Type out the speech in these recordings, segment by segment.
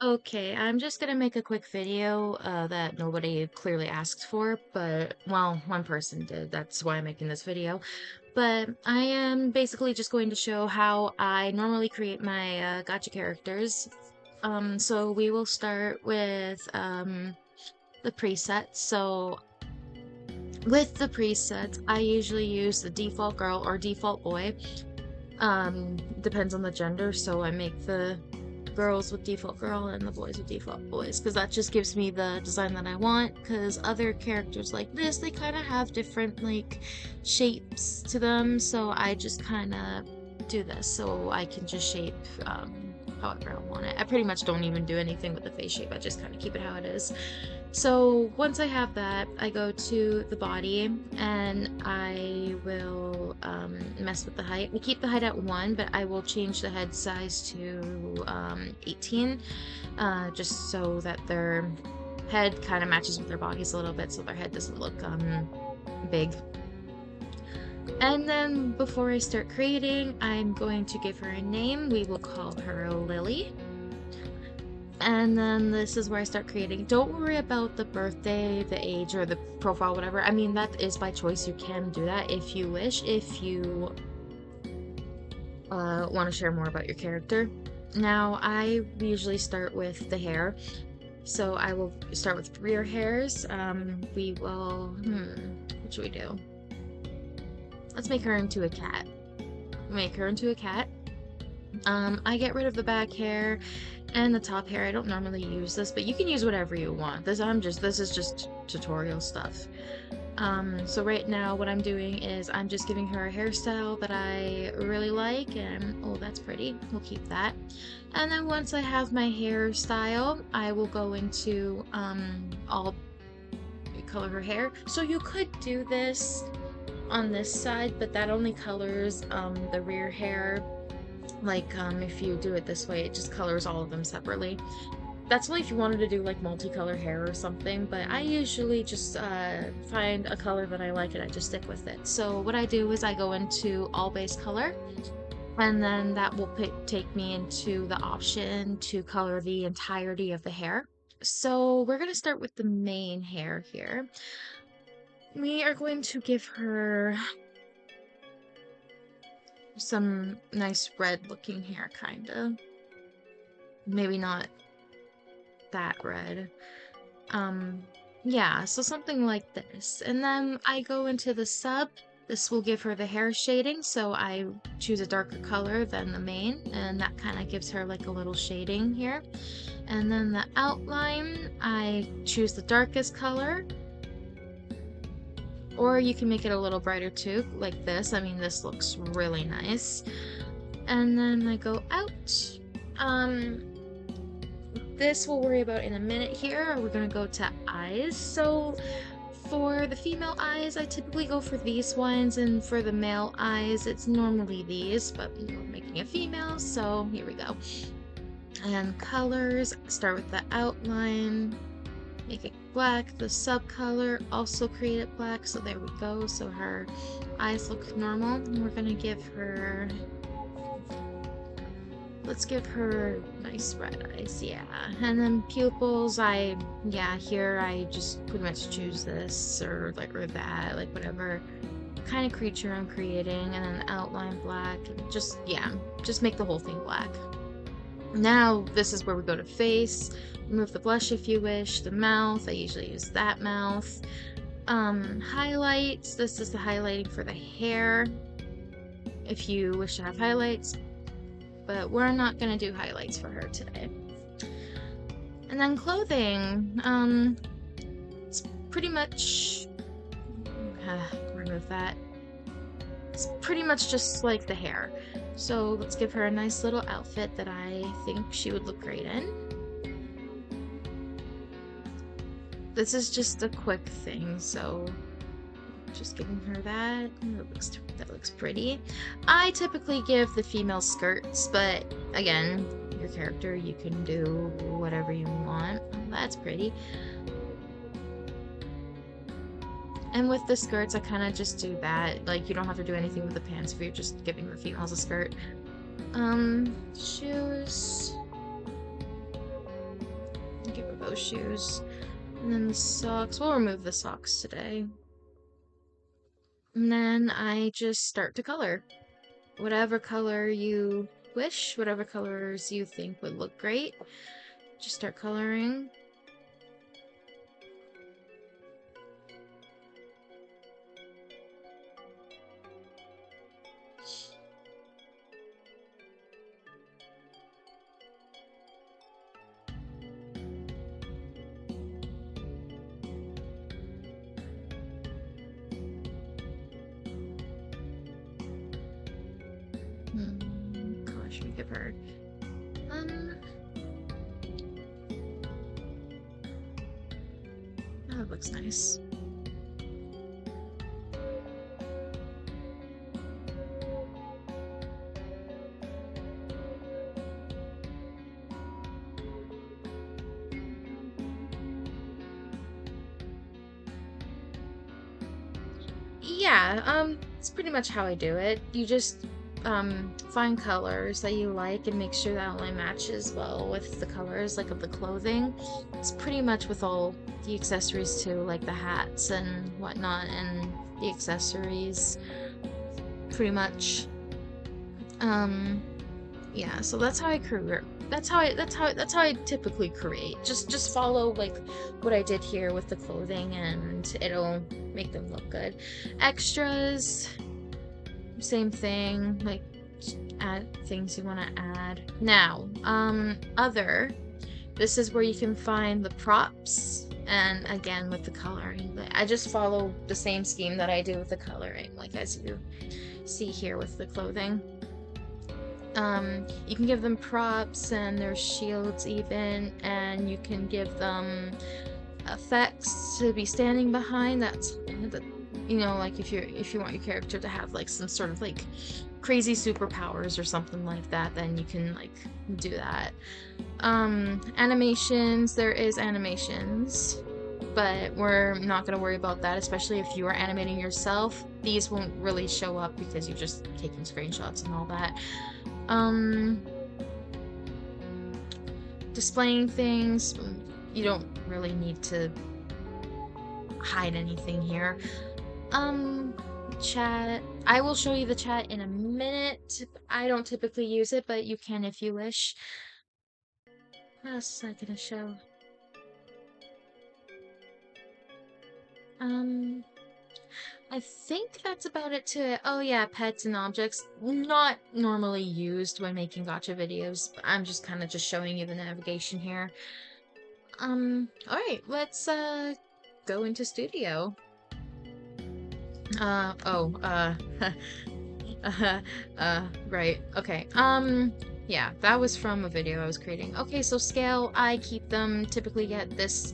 Okay, I'm just gonna make a quick video that nobody clearly asked for, but, well, one person did. That's why I'm making this video. But I am basically just going to show how I normally create my gacha characters. So we will start with the presets. So with the presets, I usually use the default girl or default boy. Depends on the gender, so I make the girls with default girl and the boys with default boys, because that just gives me the design that I want, because other characters like this, they kind of have different, like, shapes to them, so I just kind of do this, so I can just shape, however I want it. I pretty much don't even do anything with the face shape, I just kind of keep it how it is. So once I have that, I go to the body and I will mess with the height. I keep the height at 1, but I will change the head size to 18, just so that their head kind of matches with their bodies a little bit, so their head doesn't look big. And then before I start creating, I'm going to give her a name. We will call her Lily. And then this is where I start creating. Don't worry about the birthday, the age, or the profile, whatever. I mean, that is by choice. You can do that if you wish, if you want to share more about your character. Now, I usually start with the hair. So I will start with rear hairs. We will, what should we do? Let's make her into a cat. Make her into a cat. I get rid of the back hair and the top hair. I don't normally use this, but you can use whatever you want. This is just tutorial stuff. So right now what I'm doing is I'm just giving her a hairstyle that I really like, and oh, that's pretty. We'll keep that. And then once I have my hairstyle, I will go into I'll color her hair. So you could do this on this side, but that only colors the rear hair. Like, if you do it this way, it just colors all of them separately. That's only if you wanted to do, like, multicolor hair or something, but I usually just find a color that I like and I just stick with it. So what I do is I go into all base color, and then that will take me into the option to color the entirety of the hair. So we're going to start with the main hair here. We are going to give her some nice red looking hair, kinda. Maybe not that red. Yeah, so something like this. And then I go into the sub. This will give her the hair shading, so I choose a darker color than the main, and that kind of gives her like a little shading here. And then the outline, I choose the darkest color, or you can make it a little brighter too, like this. I mean, this looks really nice. And then I go out. This we'll worry about in a minute here. We're gonna go to eyes. So for the female eyes, I typically go for these ones, and for the male eyes, it's normally these, but we're making a female, so here we go. And colors, start with the outline. Make it black. The subcolor, also create it black, so there we go. So her eyes look normal. And we're gonna give her, let's give her nice red eyes, yeah. And then pupils, here I just pretty much choose this or that, like whatever kind of creature I'm creating, and then outline black, and just make the whole thing black. Now this is where we go to face. Remove the blush if you wish. The mouth, I usually use that mouth. Highlights, this is the highlighting for the hair if you wish to have highlights, but we're not gonna do highlights for her today. And then clothing, it's pretty much, remove that. It's pretty much just like the hair. So let's give her a nice little outfit that I think she would look great in. This is just a quick thing, so just giving her that. That looks pretty. I typically give the female skirts, but again, your character, you can do whatever you want. Oh, that's pretty. And with the skirts, I kind of just do that. Like, you don't have to do anything with the pants if you're just giving the females a skirt. Shoes. those shoes. And then the socks, we'll remove the socks today. And then I just start to color. Whatever color you wish, whatever colors you think would look great, just start coloring. What color should we give her? That looks nice. Yeah, it's pretty much how I do it. You just find colors that you like and make sure that only matches well with the colors like of the clothing. It's pretty much with all the accessories too, like the hats and whatnot, and the accessories pretty much. Yeah, so that's how I create. That's how I typically create. Just follow like what I did here with the clothing and it'll make them look good. Extras, same thing, like add things you want to add. Now, other, this is where you can find the props, and again with the coloring. I just follow the same scheme that I do with the coloring, like as you see here with the clothing. You can give them props and their shields even, and you can give them effects to be standing behind. That's, you know, like if you want your character to have like some sort of like crazy superpowers or something like that, then you can like do that. Animations, there is animations, but we're not going to worry about that, especially if you are animating yourself. These won't really show up because you're just taking screenshots and all that. Displaying things, you don't really need to hide anything here. Chat, I will show you the chat in a minute. I don't typically use it, but you can if you wish. What else is I gonna show? I think that's about it to, oh yeah, pets and objects, not normally used when making gacha videos. I'm just kind of just showing you the navigation here. Alright, let's go into studio. Right, okay. Yeah, that was from a video I was creating. Okay, so scale, I keep them typically at this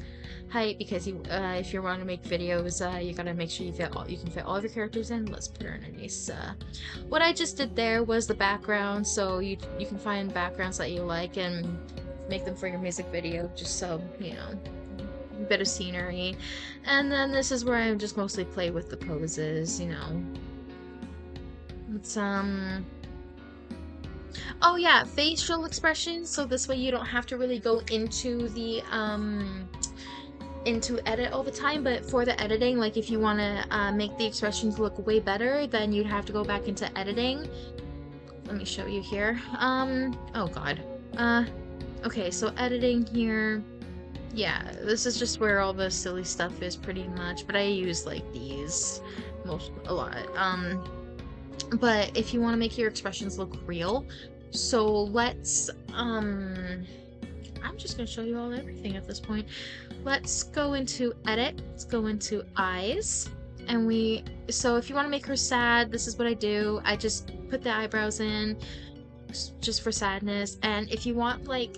height because you, if you're wanting to make videos, you gotta make sure you can fit all of your characters in. Let's put her in a nice, what I just did there was the background, so you can find backgrounds that you like and make them for your music video, just so, you know, a bit of scenery. And then this is where I just mostly play with the poses, you know. It's, oh yeah, facial expressions, so this way you don't have to really go into the, into edit all the time, but for the editing, like if you want to make the expressions look way better, then you'd have to go back into editing. Let me show you here. Oh god. Okay, so editing here. Yeah, this is just where all the silly stuff is pretty much, but I use like these a lot. But if you want to make your expressions look real, so let's I'm just gonna show you everything at this point. Let's go into edit, let's go into eyes, and so if you want to make her sad, this is what I do. I just put the eyebrows in just for sadness, and if you want like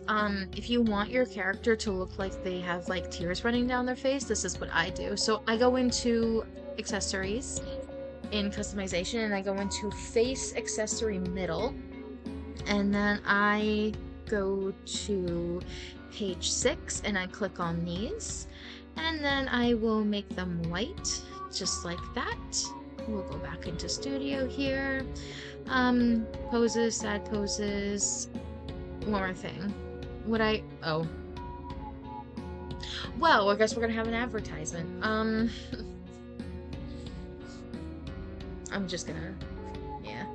if you want your character to look like they have like tears running down their face, this is what I do. So I go into accessories in customization and I go into face accessory middle, and then I go to page 6 and I click on these, and then I will make them white just like that. We'll go back into studio here. Poses, sad poses. One more thing. Well, I guess we're gonna have an advertisement. I'm just gonna, yeah.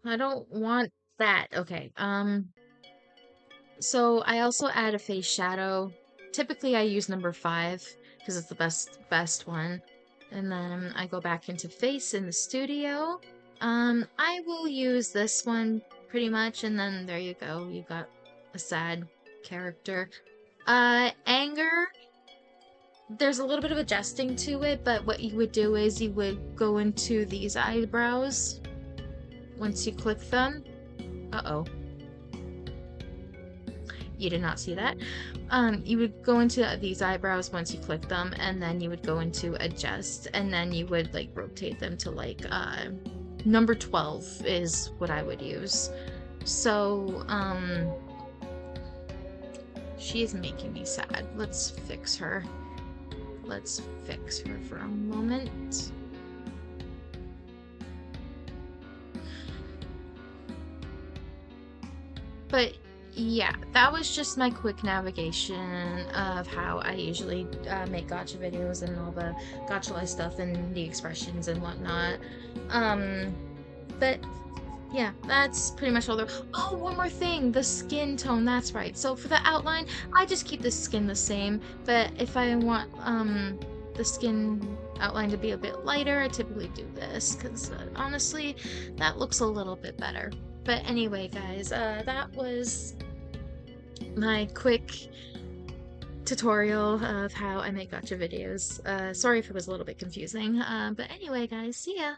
I don't want that. Okay. So I also add a face shadow. Typically I use number 5 because it's the best one. And then I go back into face in the studio. I will use this one pretty much, and then there you go. You got a sad character. Anger, there's a little bit of adjusting to it, but what you would do is you would go into these eyebrows once you click them. Uh-oh. You did not see that. You would go into these eyebrows once you click them, and then you would go into adjust, and then you would like rotate them to like number 12 is what I would use. So she is making me sad. Let's fix her. Let's fix her for a moment. But yeah, that was just my quick navigation of how I usually make gacha videos and all the gacha life stuff and the expressions and whatnot. But yeah, that's pretty much all there. Oh, one more thing, the skin tone, that's right. So for the outline, I just keep the skin the same, but if I want the skin outline to be a bit lighter, I typically do this, because honestly, that looks a little bit better. But anyway, guys, that was my quick tutorial of how I make gacha videos. Sorry if it was a little bit confusing, but anyway, guys, see ya!